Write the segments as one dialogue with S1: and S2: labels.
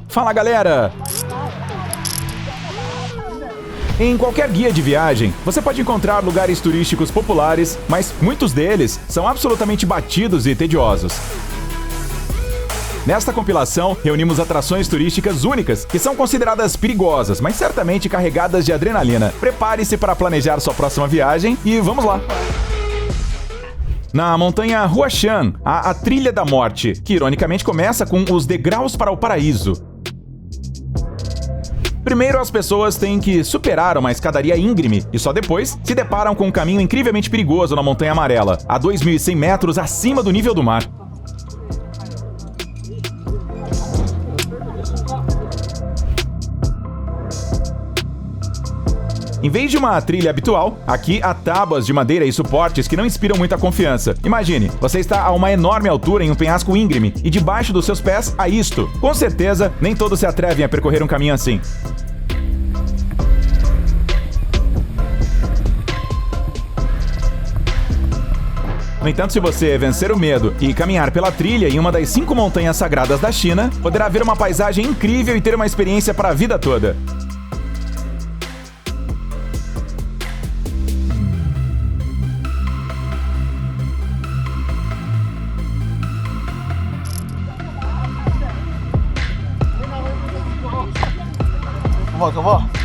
S1: Fala galera! Em qualquer guia de viagem, você pode encontrar lugares turísticos populares, mas muitos deles são absolutamente batidos e tediosos. Nesta compilação, reunimos atrações turísticas únicas que são consideradas perigosas, mas certamente carregadas de adrenalina. Prepare-se para planejar sua próxima viagem e vamos lá! Na montanha Huashan, há a Trilha da Morte, que ironicamente começa com os degraus para o paraíso. Primeiro, as pessoas têm que superar uma escadaria íngreme e só depois se deparam com um caminho incrivelmente perigoso na Montanha Amarela, a 2.100 metros acima do nível do mar. Em vez de uma trilha habitual, aqui há tábuas de madeira e suportes que não inspiram muita confiança. Imagine, você está a uma enorme altura em um penhasco íngreme e debaixo dos seus pés há isto. Com certeza, nem todos se atrevem a percorrer um caminho assim. No entanto, se você vencer o medo e caminhar pela trilha em uma das 5 montanhas sagradas da China, poderá ver uma paisagem incrível e ter uma experiência para a vida toda.
S2: Come on.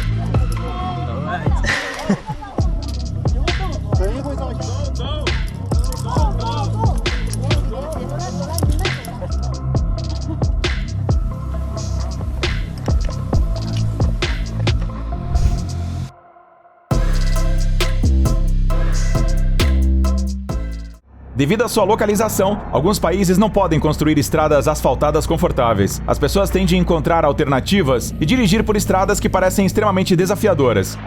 S1: Devido à sua localização, alguns países não podem construir estradas asfaltadas confortáveis. As pessoas tendem a encontrar alternativas e dirigir por estradas que parecem extremamente desafiadoras.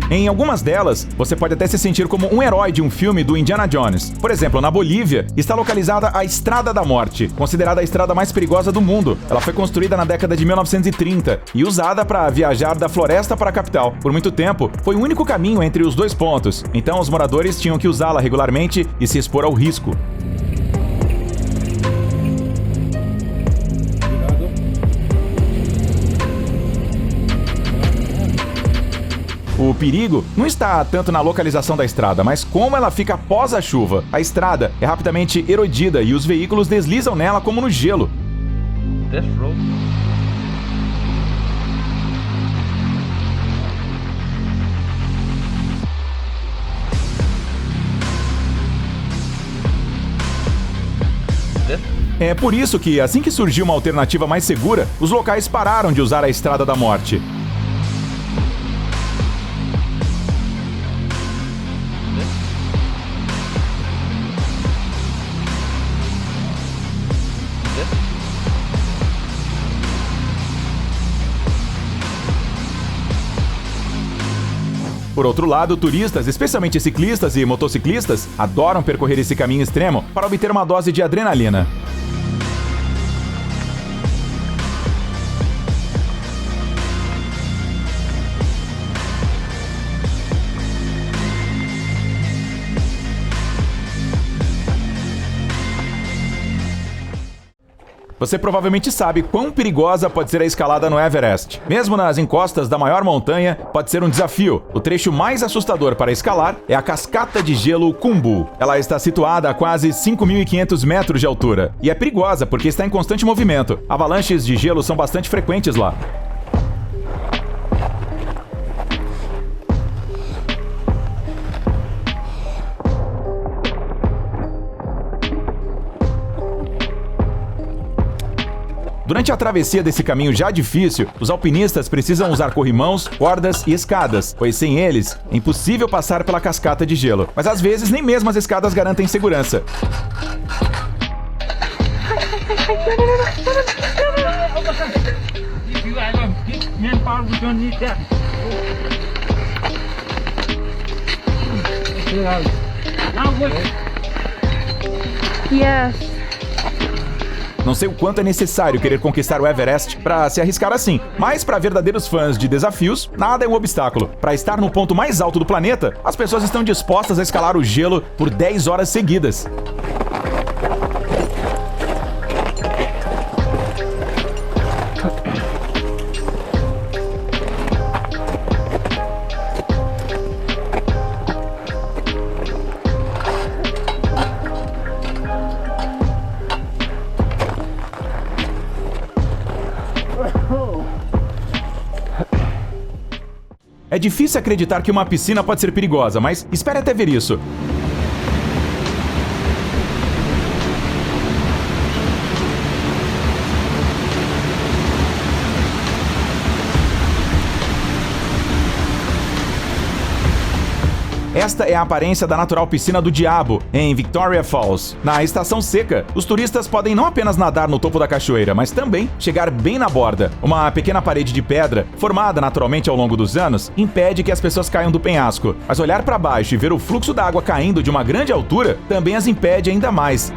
S1: Em algumas delas, você pode até se sentir como um herói de um filme do Indiana Jones. Por exemplo, na Bolívia, está localizada a Estrada da Morte, considerada a estrada mais perigosa do mundo. Ela foi construída na década de 1930 e usada para viajar da floresta para a capital. Por muito tempo, foi o único caminho entre os dois pontos, então os moradores tinham que usá-la regularmente e se expor ao risco. O perigo não está tanto na localização da estrada, mas como ela fica após a chuva. A estrada é rapidamente erodida e os veículos deslizam nela como no gelo. É por isso que, assim que surgiu uma alternativa mais segura, os locais pararam de usar a Estrada da Morte. Por outro lado, turistas, especialmente ciclistas e motociclistas, adoram percorrer esse caminho extremo para obter uma dose de adrenalina. Você provavelmente sabe quão perigosa pode ser a escalada no Everest. Mesmo nas encostas da maior montanha, pode ser um desafio. O trecho mais assustador para escalar é a cascata de gelo Khumbu. Ela está situada a quase 5.500 metros de altura e é perigosa porque está em constante movimento. Avalanches de gelo são bastante frequentes lá. Durante a travessia desse caminho já difícil, os alpinistas precisam usar corrimãos, cordas e escadas, pois sem eles é impossível passar pela cascata de gelo. Mas às vezes nem mesmo as escadas garantem segurança.
S3: Yes.
S1: Não sei o quanto é necessário querer conquistar o Everest para se arriscar assim, mas para verdadeiros fãs de desafios, nada é um obstáculo. Para estar no ponto mais alto do planeta, as pessoas estão dispostas a escalar o gelo por 10 horas seguidas. É difícil acreditar que uma piscina pode ser perigosa, mas espere até ver isso. Esta é a aparência da natural piscina do Diabo, em Victoria Falls. Na estação seca, os turistas podem não apenas nadar no topo da cachoeira, mas também chegar bem na borda. Uma pequena parede de pedra, formada naturalmente ao longo dos anos, impede que as pessoas caiam do penhasco. Mas olhar para baixo e ver o fluxo da água caindo de uma grande altura também as impede ainda mais.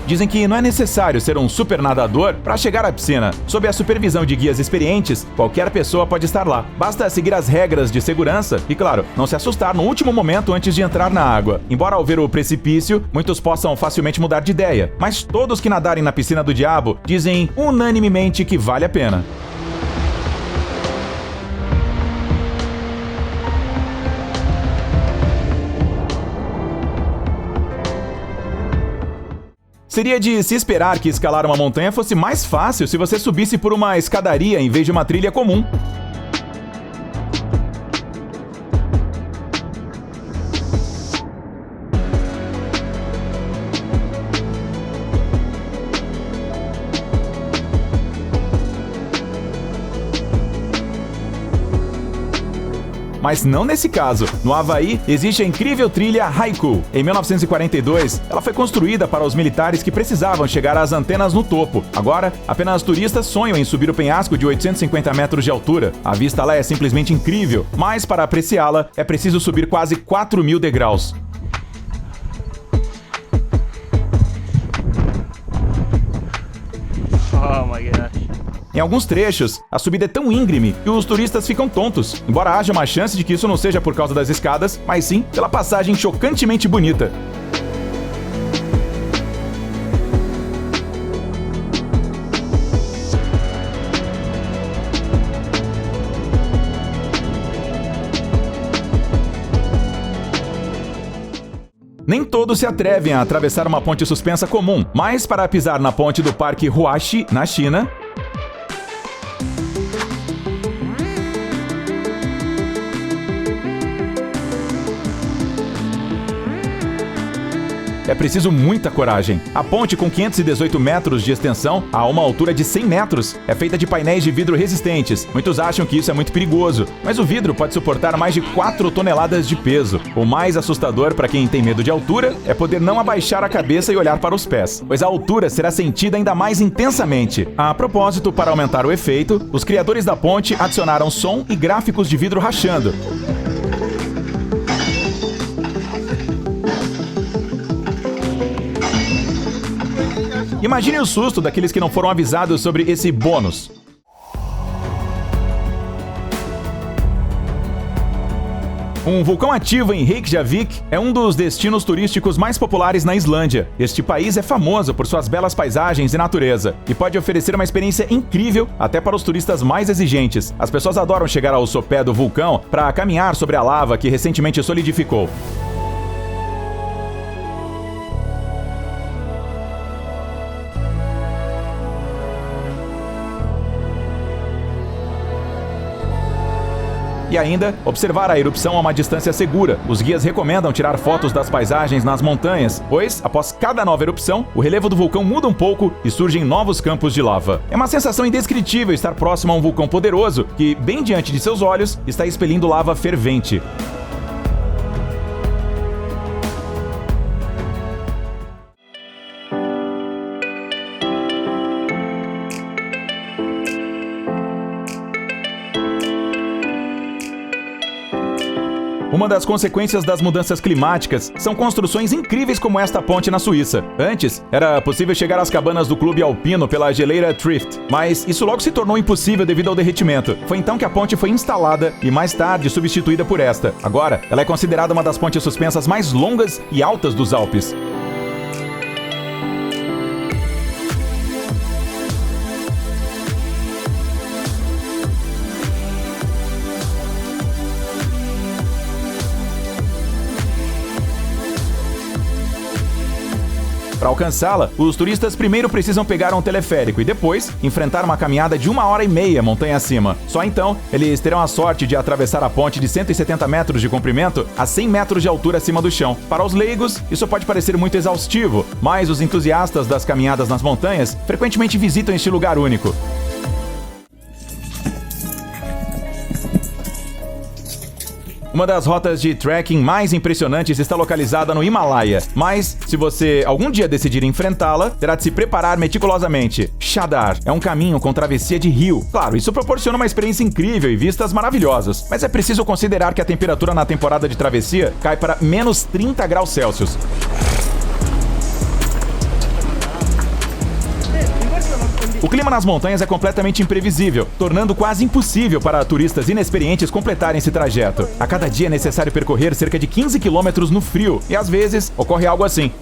S1: Dizem que não é necessário ser um super nadador para chegar à piscina. Sob a supervisão de guias experientes, qualquer pessoa pode estar lá. Basta seguir as regras de segurança e, claro, não se assustar no último momento antes de entrar na água. Embora ao ver o precipício, muitos possam facilmente mudar de ideia, mas todos que nadarem na piscina do Diabo dizem unanimemente que vale a pena. Seria de se esperar que escalar uma montanha fosse mais fácil se você subisse por uma escadaria em vez de uma trilha comum. Mas não nesse caso. No Havaí, existe a incrível trilha Haiku. Em 1942, ela foi construída para os militares que precisavam chegar às antenas no topo. Agora, apenas turistas sonham em subir o penhasco de 850 metros de altura. A vista lá é simplesmente incrível, mas para apreciá-la, é preciso subir quase 4.000 degraus.
S2: Oh my gosh.
S1: Em alguns trechos, a subida é tão íngreme que os turistas ficam tontos, embora haja uma chance de que isso não seja por causa das escadas, mas sim pela passagem chocantemente bonita. Nem todos se atrevem a atravessar uma ponte suspensa comum, mas para pisar na ponte do Parque Huashi, na China, é preciso muita coragem. A ponte, com 518 metros de extensão a uma altura de 100 metros, é feita de painéis de vidro resistentes. Muitos acham que isso é muito perigoso, mas o vidro pode suportar mais de 4 toneladas de peso. O mais assustador para quem tem medo de altura é poder não abaixar a cabeça e olhar para os pés, pois a altura será sentida ainda mais intensamente. A propósito, para aumentar o efeito, os criadores da ponte adicionaram som e gráficos de vidro rachando. Imagine o susto daqueles que não foram avisados sobre esse bônus. Um vulcão ativo em Reykjavik é um dos destinos turísticos mais populares na Islândia. Este país é famoso por suas belas paisagens e natureza, e pode oferecer uma experiência incrível até para os turistas mais exigentes. As pessoas adoram chegar ao sopé do vulcão para caminhar sobre a lava que recentemente solidificou. E ainda, observar a erupção a uma distância segura. Os guias recomendam tirar fotos das paisagens nas montanhas, pois, após cada nova erupção, o relevo do vulcão muda um pouco e surgem novos campos de lava. É uma sensação indescritível estar próximo a um vulcão poderoso que, bem diante de seus olhos, está expelindo lava fervente. O Uma das consequências das mudanças climáticas são construções incríveis como esta ponte na Suíça. Antes, era possível chegar às cabanas do clube alpino pela geleira Trift, mas isso logo se tornou impossível devido ao derretimento. Foi então que a ponte foi instalada e mais tarde substituída por esta. Agora, ela é considerada uma das pontes suspensas mais longas e altas dos Alpes. Para alcançá-la, os turistas primeiro precisam pegar um teleférico e depois enfrentar uma caminhada de 1h30 montanha acima. Só então, eles terão a sorte de atravessar a ponte de 170 metros de comprimento a 100 metros de altura acima do chão. Para os leigos, isso pode parecer muito exaustivo, mas os entusiastas das caminhadas nas montanhas frequentemente visitam este lugar único. Uma das rotas de trekking mais impressionantes está localizada no Himalaia, mas se você algum dia decidir enfrentá-la, terá de se preparar meticulosamente. Chadar é um caminho com travessia de rio. Claro, isso proporciona uma experiência incrível e vistas maravilhosas, mas é preciso considerar que a temperatura na temporada de travessia cai para menos 30 graus Celsius. O clima nas montanhas é completamente imprevisível, tornando quase impossível para turistas inexperientes completarem esse trajeto. A cada dia é necessário percorrer cerca de 15 quilômetros no frio, e às vezes ocorre algo assim.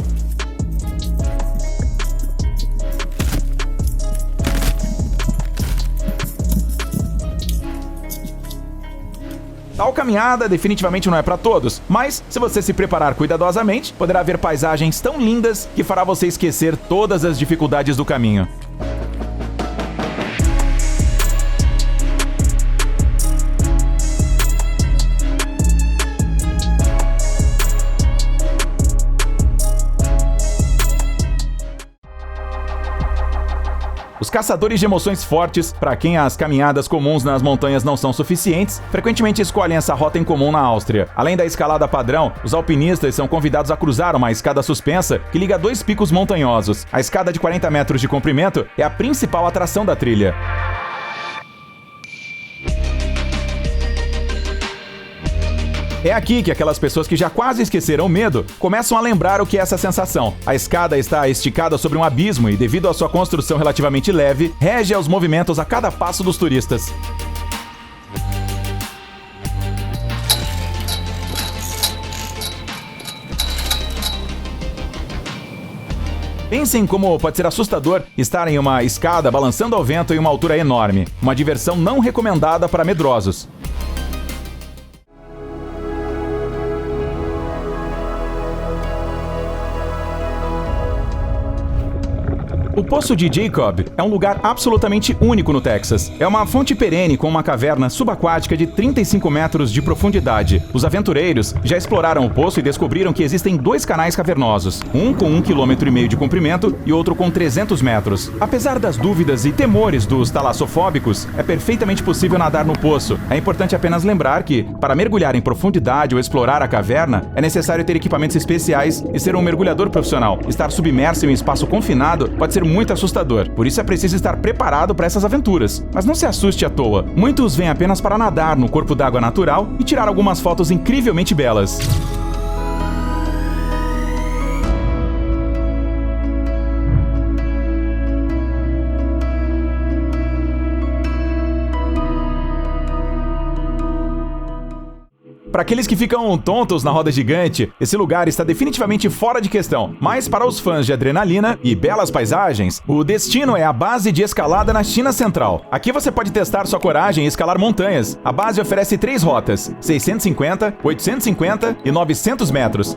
S1: Tal caminhada definitivamente não é para todos, mas se você se preparar cuidadosamente, poderá ver paisagens tão lindas que fará você esquecer todas as dificuldades do caminho. Os caçadores de emoções fortes, para quem as caminhadas comuns nas montanhas não são suficientes, frequentemente escolhem essa rota em comum na Áustria. Além da escalada padrão, os alpinistas são convidados a cruzar uma escada suspensa que liga dois picos montanhosos. A escada de 40 metros de comprimento é a principal atração da trilha. É aqui que aquelas pessoas que já quase esqueceram o medo começam a lembrar o que é essa sensação. A escada está esticada sobre um abismo e, devido à sua construção relativamente leve, rege aos movimentos a cada passo dos turistas. Pensem como pode ser assustador estar em uma escada balançando ao vento em uma altura enorme. Uma diversão não recomendada para medrosos. O Poço de Jacob é um lugar absolutamente único no Texas. É uma fonte perene com uma caverna subaquática de 35 metros de profundidade. Os aventureiros já exploraram o poço e descobriram que existem dois canais cavernosos, um com 1,5 km de comprimento e outro com 300 metros. Apesar das dúvidas e temores dos talassofóbicos, é perfeitamente possível nadar no poço. É importante apenas lembrar que, para mergulhar em profundidade ou explorar a caverna, é necessário ter equipamentos especiais e ser um mergulhador profissional. Estar submerso em um espaço confinado pode ser muito assustador, por isso é preciso estar preparado para essas aventuras. Mas não se assuste à toa. Muitos vêm apenas para nadar no corpo d'água natural e tirar algumas fotos incrivelmente belas. Para aqueles que ficam tontos na roda gigante, esse lugar está definitivamente fora de questão. Mas para os fãs de adrenalina e belas paisagens, o destino é a base de escalada na China Central. Aqui você pode testar sua coragem e escalar montanhas. A base oferece 3 rotas: 650, 850 e 900 metros.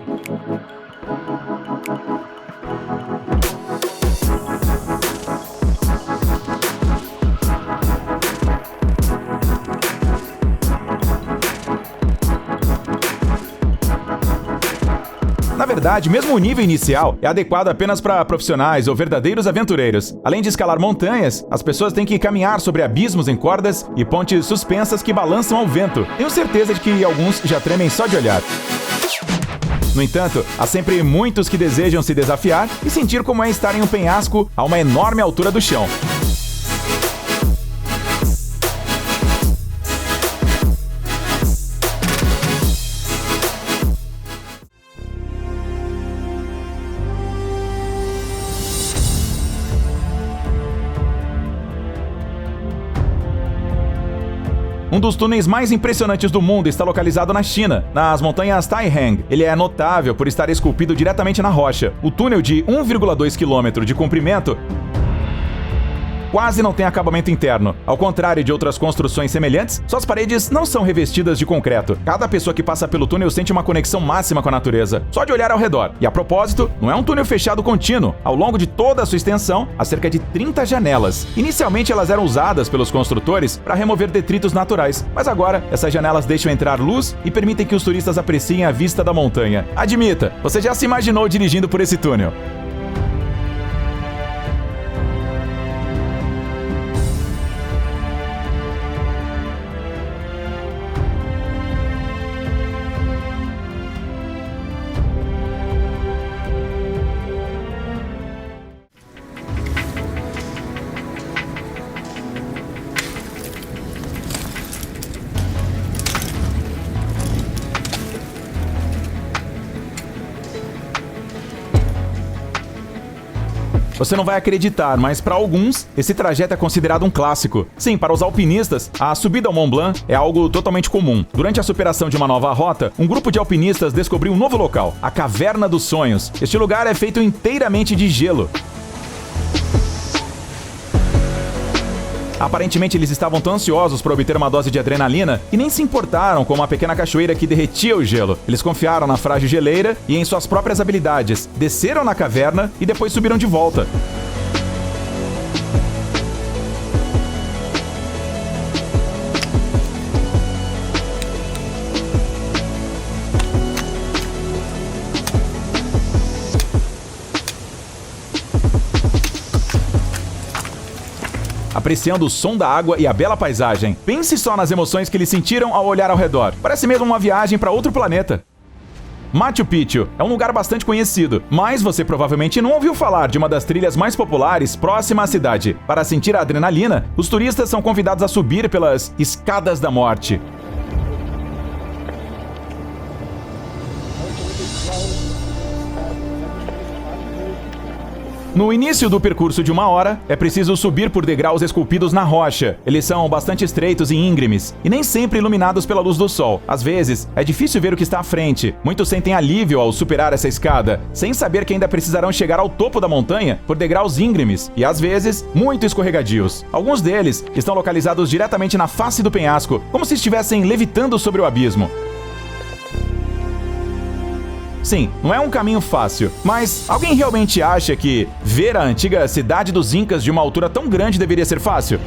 S1: Na verdade, mesmo o nível inicial é adequado apenas para profissionais ou verdadeiros aventureiros. Além de escalar montanhas, as pessoas têm que caminhar sobre abismos em cordas e pontes suspensas que balançam ao vento. Tenho certeza de que alguns já tremem só de olhar. No entanto, há sempre muitos que desejam se desafiar e sentir como é estar em um penhasco a uma enorme altura do chão. Um dos túneis mais impressionantes do mundo está localizado na China, nas montanhas Taihang. Ele é notável por estar esculpido diretamente na rocha. O túnel de 1,2 km de comprimento quase não tem acabamento interno. Ao contrário de outras construções semelhantes, suas paredes não são revestidas de concreto. Cada pessoa que passa pelo túnel sente uma conexão máxima com a natureza, só de olhar ao redor. E a propósito, não é um túnel fechado contínuo. Ao longo de toda a sua extensão, há cerca de 30 janelas. Inicialmente elas eram usadas pelos construtores para remover detritos naturais, mas agora essas janelas deixam entrar luz e permitem que os turistas apreciem a vista da montanha. Admita, você já se imaginou dirigindo por esse túnel? Você não vai acreditar, mas para alguns, esse trajeto é considerado um clássico. Sim, para os alpinistas, a subida ao Mont Blanc é algo totalmente comum. Durante a superação de uma nova rota, um grupo de alpinistas descobriu um novo local, a Caverna dos Sonhos. Este lugar é feito inteiramente de gelo. Aparentemente, eles estavam tão ansiosos para obter uma dose de adrenalina que nem se importaram com uma pequena cachoeira que derretia o gelo. Eles confiaram na frágil geleira e em suas próprias habilidades. Desceram na caverna e depois subiram de volta. Apreciando o som da água e a bela paisagem. Pense só nas emoções que eles sentiram ao olhar ao redor. Parece mesmo uma viagem para outro planeta. Machu Picchu é um lugar bastante conhecido, mas você provavelmente não ouviu falar de uma das trilhas mais populares próxima à cidade. Para sentir a adrenalina, os turistas são convidados a subir pelas Escadas da Morte. No início do percurso de 1 hora, é preciso subir por degraus esculpidos na rocha. Eles são bastante estreitos e íngremes, e nem sempre iluminados pela luz do sol. Às vezes, é difícil ver o que está à frente. Muitos sentem alívio ao superar essa escada, sem saber que ainda precisarão chegar ao topo da montanha por degraus íngremes, e às vezes, muito escorregadios. Alguns deles estão localizados diretamente na face do penhasco, como se estivessem levitando sobre o abismo. Sim, não é um caminho fácil, mas alguém realmente acha que ver a antiga cidade dos Incas de uma altura tão grande deveria ser fácil?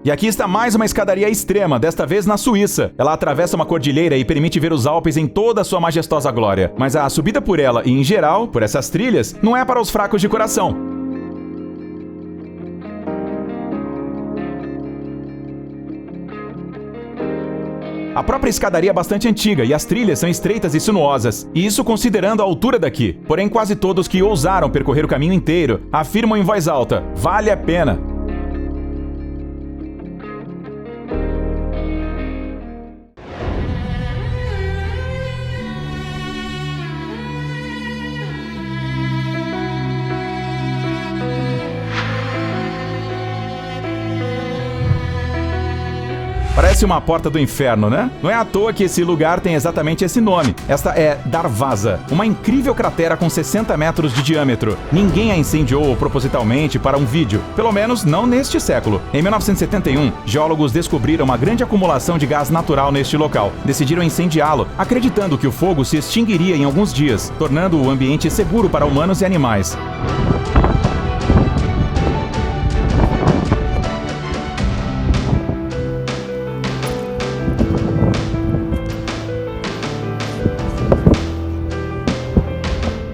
S1: E aqui está mais uma escadaria extrema, desta vez na Suíça. Ela atravessa uma cordilheira e permite ver os Alpes em toda a sua majestosa glória. Mas a subida por ela e, em geral, por essas trilhas, não é para os fracos de coração. A própria escadaria é bastante antiga e as trilhas são estreitas e sinuosas, e isso considerando a altura daqui. Porém, quase todos que ousaram percorrer o caminho inteiro afirmam em voz alta: vale a pena. Parece uma porta do inferno, né? Não é à toa que esse lugar tem exatamente esse nome. Esta é Darvaza, uma incrível cratera com 60 metros de diâmetro. Ninguém a incendiou propositalmente para um vídeo, pelo menos não neste século. Em 1971, geólogos descobriram uma grande acumulação de gás natural neste local. Decidiram incendiá-lo, acreditando que o fogo se extinguiria em alguns dias, tornando o ambiente seguro para humanos e animais.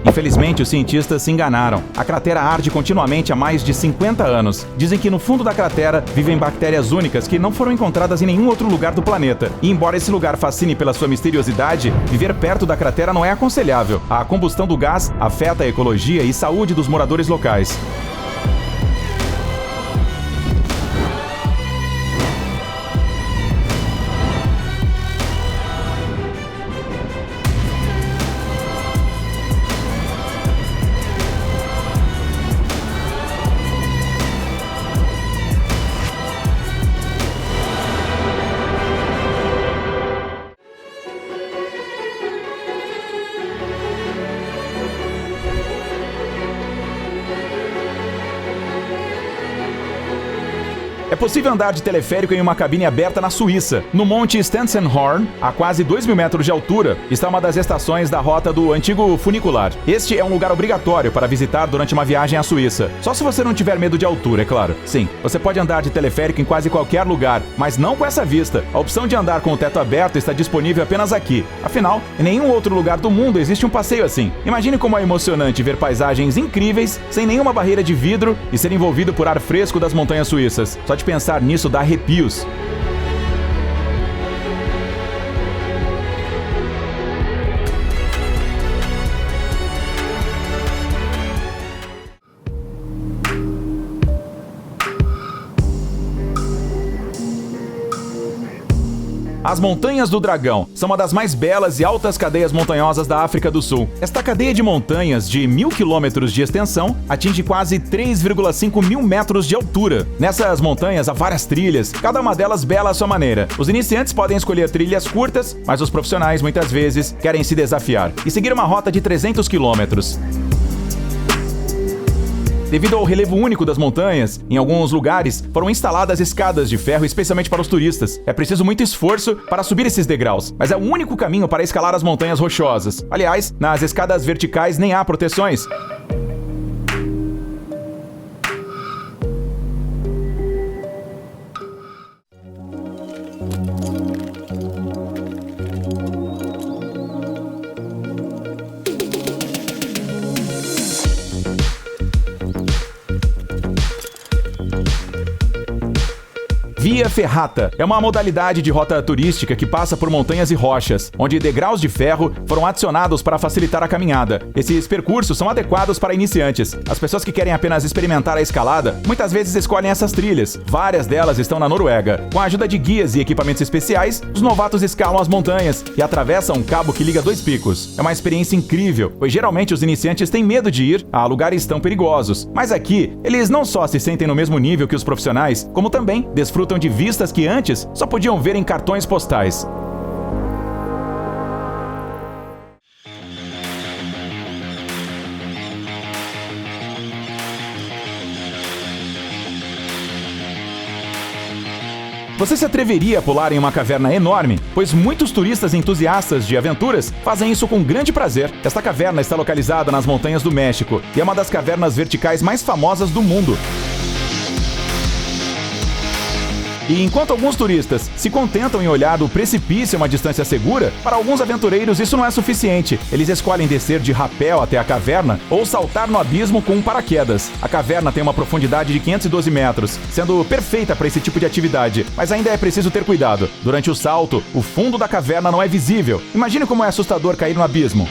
S1: Infelizmente, Infelizmente, os cientistas se enganaram. A cratera arde continuamente há mais de 50 anos. Dizem que no fundo da cratera vivem bactérias únicas que não foram encontradas em nenhum outro lugar do planeta. E embora esse lugar fascine pela sua misteriosidade, viver perto da cratera não é aconselhável. A combustão do gás afeta a ecologia e saúde dos moradores locais. É possível andar de teleférico em uma cabine aberta na Suíça. No Monte Stensenhorn, a quase 2.000 metros de altura, está uma das estações da rota do antigo funicular. Este é um lugar obrigatório para visitar durante uma viagem à Suíça. Só se você não tiver medo de altura, é claro. Sim, você pode andar de teleférico em quase qualquer lugar, mas não com essa vista. A opção de andar com o teto aberto está disponível apenas aqui. Afinal, em nenhum outro lugar do mundo existe um passeio assim. Imagine como é emocionante ver paisagens incríveis, sem nenhuma barreira de vidro e ser envolvido por ar fresco das montanhas suíças. Só de pensar nisso dá arrepios. As Montanhas do Dragão são uma das mais belas e altas cadeias montanhosas da África do Sul. Esta cadeia de montanhas de 1.000 quilômetros de extensão atinge quase 3,5 mil metros de altura. Nessas montanhas há várias trilhas, cada uma delas bela à sua maneira. Os iniciantes podem escolher trilhas curtas, mas os profissionais muitas vezes querem se desafiar e seguir uma rota de 300 quilômetros. Devido ao relevo único das montanhas, em alguns lugares foram instaladas escadas de ferro especialmente para os turistas. É preciso muito esforço para subir esses degraus, mas é o único caminho para escalar as montanhas rochosas. Aliás, nas escadas verticais nem há proteções. Via Ferrata é uma modalidade de rota turística que passa por montanhas e rochas, onde degraus de ferro foram adicionados para facilitar a caminhada. Esses percursos são adequados para iniciantes. As pessoas que querem apenas experimentar a escalada muitas vezes escolhem essas trilhas. Várias delas estão na Noruega. Com a ajuda de guias e equipamentos especiais, os novatos escalam as montanhas e atravessam um cabo que liga dois picos. É uma experiência incrível, pois geralmente os iniciantes têm medo de ir a lugares tão perigosos. Mas aqui, eles não só se sentem no mesmo nível que os profissionais, como também desfrutam de vistas que antes só podiam ver em cartões postais. Você se atreveria a pular em uma caverna enorme? Pois muitos turistas entusiastas de aventuras fazem isso com grande prazer. Esta caverna está localizada nas montanhas do México e é uma das cavernas verticais mais famosas do mundo. E enquanto alguns turistas se contentam em olhar do precipício a uma distância segura, para alguns aventureiros isso não é suficiente. Eles escolhem descer de rapel até a caverna ou saltar no abismo com um paraquedas. A caverna tem uma profundidade de 512 metros, sendo perfeita para esse tipo de atividade, mas ainda é preciso ter cuidado. Durante o salto, o fundo da caverna não é visível. Imagine como é assustador cair no abismo.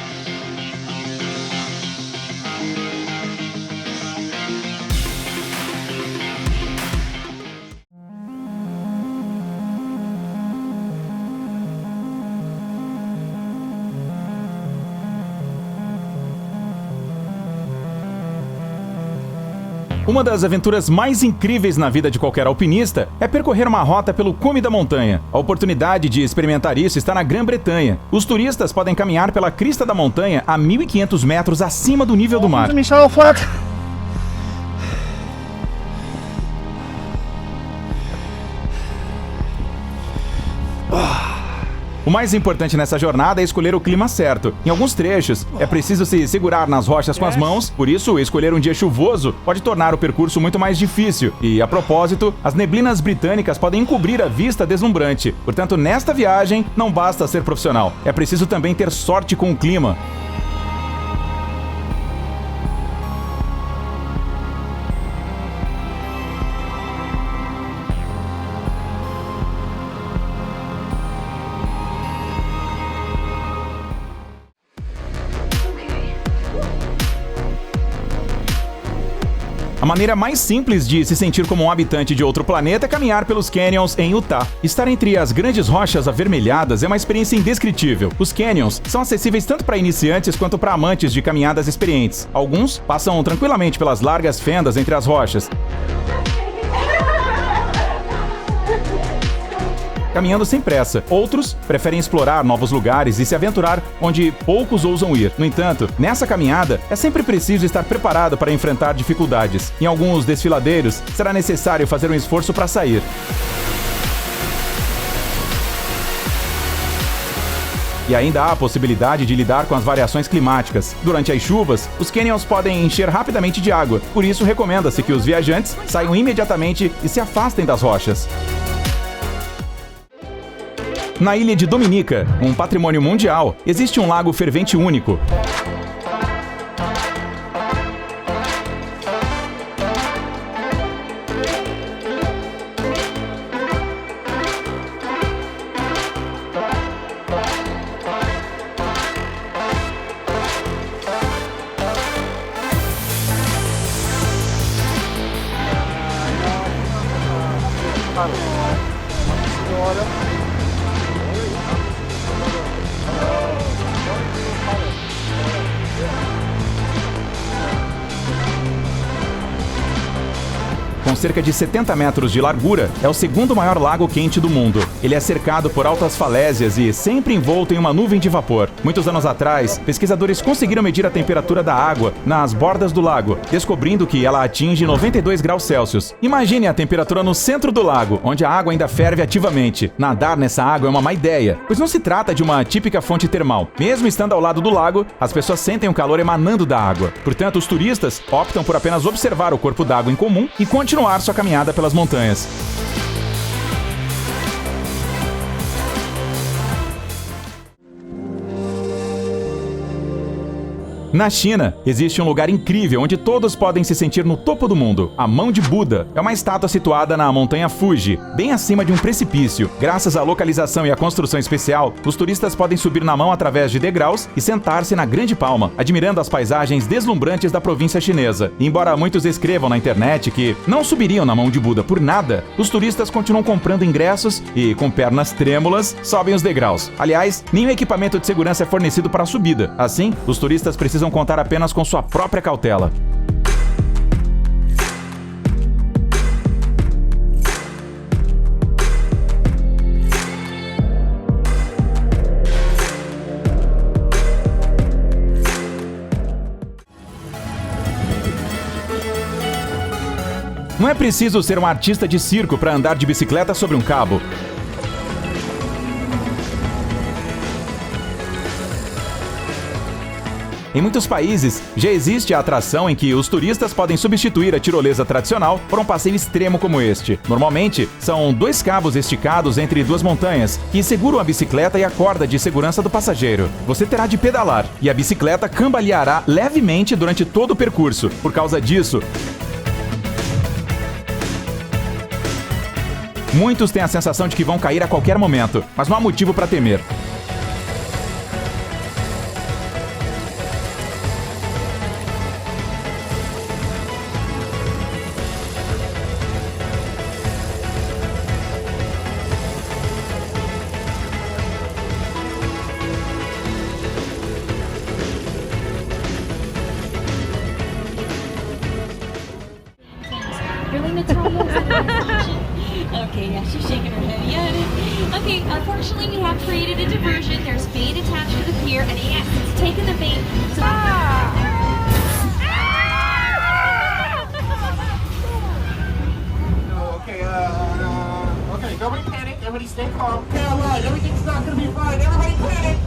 S1: Uma das aventuras mais incríveis na vida de qualquer alpinista é percorrer uma rota pelo cume da montanha. A oportunidade de experimentar isso está na Grã-Bretanha. Os turistas podem caminhar pela crista da montanha a 1.500 metros acima do nível do mar. O mais importante nessa jornada é escolher o clima certo. Em alguns trechos, é preciso se segurar nas rochas com as mãos, por isso, escolher um dia chuvoso pode tornar o percurso muito mais difícil. E, a propósito, as neblinas britânicas podem encobrir a vista deslumbrante. Portanto, nesta viagem, não basta ser profissional. É preciso também ter sorte com o clima. maneira mais simples de se sentir como um habitante de outro planeta é caminhar pelos canyons em Utah. Estar entre as grandes rochas avermelhadas é uma experiência indescritível. Os canyons são acessíveis tanto para iniciantes quanto para amantes de caminhadas experientes. Alguns passam tranquilamente pelas largas fendas entre as rochas, caminhando sem pressa. Outros preferem explorar novos lugares e se aventurar onde poucos ousam ir. No entanto, nessa caminhada, é sempre preciso estar preparado para enfrentar dificuldades. Em alguns desfiladeiros, será necessário fazer um esforço para sair. E ainda há a possibilidade de lidar com as variações climáticas. Durante as chuvas, os canyons podem encher rapidamente de água. Por isso, recomenda-se que os viajantes saiam imediatamente e se afastem das rochas. Na ilha de Dominica, um patrimônio mundial, existe um lago fervente único. Com cerca de 70 metros de largura, é o segundo maior lago quente do mundo. Ele é cercado por altas falésias e sempre envolto em uma nuvem de vapor. Muitos anos atrás, pesquisadores conseguiram medir a temperatura da água nas bordas do lago, descobrindo que ela atinge 92 graus Celsius. Imagine a temperatura no centro do lago, onde a água ainda ferve ativamente. Nadar nessa água é uma má ideia, pois não se trata de uma típica fonte termal. Mesmo estando ao lado do lago, as pessoas sentem o calor emanando da água. Portanto, os turistas optam por apenas observar o corpo d'água em comum e continuar sua caminhada pelas montanhas. Na China, existe um lugar incrível onde todos podem se sentir no topo do mundo. A Mão de Buda é uma estátua situada na montanha Fuji, bem acima de um precipício. Graças à localização e à construção especial, os turistas podem subir na mão através de degraus e sentar-se na grande palma, admirando as paisagens deslumbrantes da província chinesa. E embora muitos escrevam na internet que não subiriam na Mão de Buda por nada, os turistas continuam comprando ingressos e, com pernas trêmulas, sobem os degraus. Aliás, nenhum equipamento de segurança é fornecido para a subida. Assim, os turistas precisam contar apenas com sua própria cautela. Não é preciso ser um artista de circo para andar de bicicleta sobre um cabo. Em muitos países, já existe a atração em que os turistas podem substituir a tirolesa tradicional por um passeio extremo como este. Normalmente, são 2 cabos esticados entre 2 montanhas que seguram a bicicleta e a corda de segurança do passageiro. Você terá de pedalar e a bicicleta cambaleará levemente durante todo o percurso. Por causa disso, muitos têm a sensação de que vão cair a qualquer momento, mas não há motivo para temer.
S3: Really, Natalia? Okay, yeah, she's shaking her head. Yeah. Okay, unfortunately, we have created a diversion. There's bait attached to the pier, and yes, it's taken the bait. So
S2: Okay, nobody panic. Everybody stay calm. Okay, all right. Everything's not gonna be fine. Everybody panic.